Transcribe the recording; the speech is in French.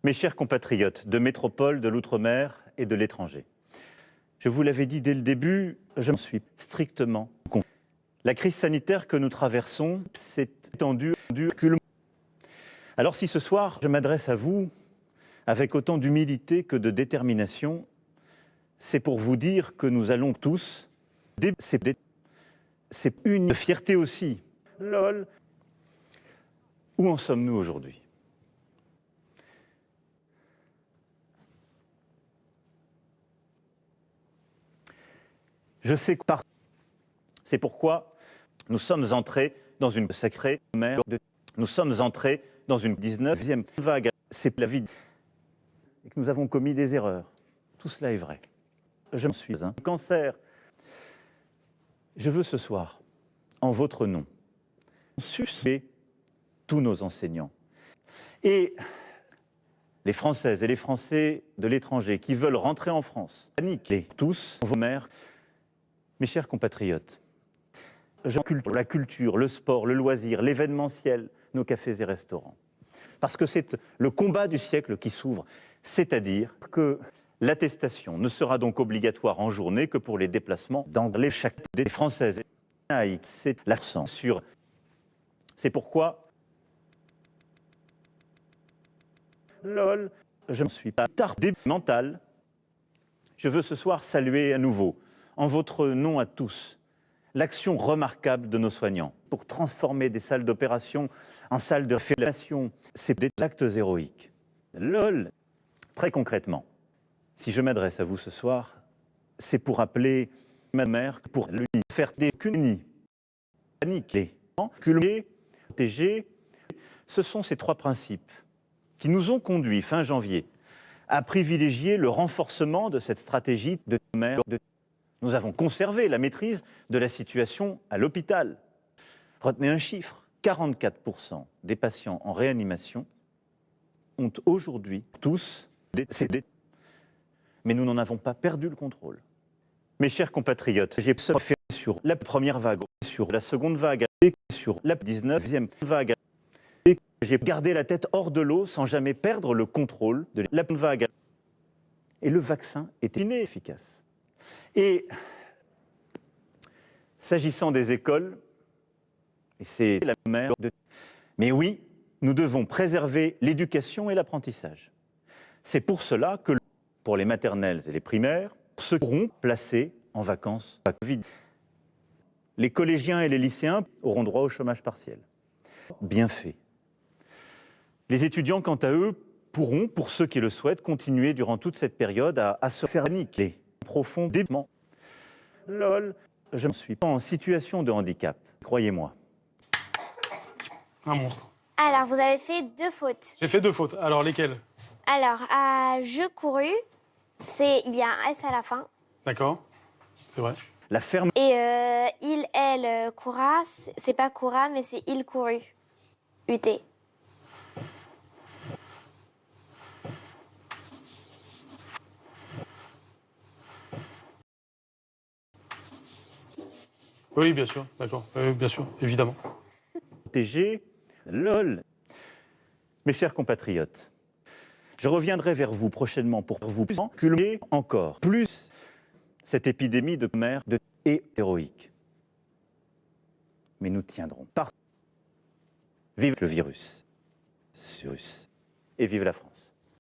Mes chers compatriotes de métropole, de l'outre-mer et de l'étranger, je vous l'avais dit dès le début, je m'en suis strictement convaincu. La crise sanitaire que nous traversons s'est étendue. Alors si ce soir, je m'adresse à vous avec autant d'humilité que de détermination, c'est pour vous dire que nous allons tous, c'est une fierté aussi. Lol. Où en sommes-nous aujourd'hui ? Je sais que c'est pourquoi nous sommes entrés dans une sacrée mer de... Nous sommes entrés dans une 19e vague. C'est la vie. Et que nous avons commis des erreurs. Tout cela est vrai. Je me suis un cancer. Je veux ce soir, en votre nom, sucer tous nos enseignants. Et les Françaises et les Français de l'étranger qui veulent rentrer en France, paniquez tous, vos mères. Mes chers compatriotes, la culture, le sport, le loisir, l'événementiel, nos cafés et restaurants. Parce que c'est le combat du siècle qui s'ouvre, c'est-à-dire que l'attestation ne sera donc obligatoire en journée que pour les déplacements dans les chaque des Françaises. C'est l'accent sur. C'est pourquoi, lol, je ne suis pas tardé mental. Je veux ce soir saluer à nouveau, en votre nom à tous, l'action remarquable de nos soignants pour transformer des salles d'opération en salles de réanimation. C'est des actes héroïques. Lol. Très concrètement, si je m'adresse à vous ce soir, c'est pour appeler ma mère pour lui faire des cunis, paniquer, culmer, protéger. Ce sont ces trois principes qui nous ont conduits fin janvier à privilégier le renforcement de cette stratégie de mère. Nous avons conservé la maîtrise de la situation à l'hôpital. Retenez un chiffre, 44% des patients en réanimation ont aujourd'hui tous décédé. Mais nous n'en avons pas perdu le contrôle. Mes chers compatriotes, j'ai fait sur la première vague, sur la seconde vague, et sur la 19e vague. Et j'ai gardé la tête hors de l'eau sans jamais perdre le contrôle de la vague. Et le vaccin était inefficace. Et s'agissant des écoles, et c'est la mère de... Mais oui, nous devons préserver l'éducation et l'apprentissage. C'est pour cela que, pour les maternelles et les primaires, seront placés en vacances Covid. Les collégiens et les lycéens auront droit au chômage partiel. Bien fait. Les étudiants, quant à eux, pourront, pour ceux qui le souhaitent, continuer durant toute cette période à se faire niquer profondément. Lol, je ne suis pas en situation de handicap, croyez-moi. Un monstre. Alors, vous avez fait 2 fautes. J'ai fait 2 fautes. Alors, lesquelles? Alors, à je couru, il y a un S à la fin. D'accord, c'est vrai. La ferme. Et il, elle, coura, c'est pas coura, mais c'est il couru. UT. Oui, bien sûr, d'accord. Bien sûr, évidemment. TG, lol. Mes chers compatriotes, je reviendrai vers vous prochainement pour vous culmer encore plus cette épidémie de mer et héroïque. Mais nous tiendrons par. Vive le virus. Et vive la France.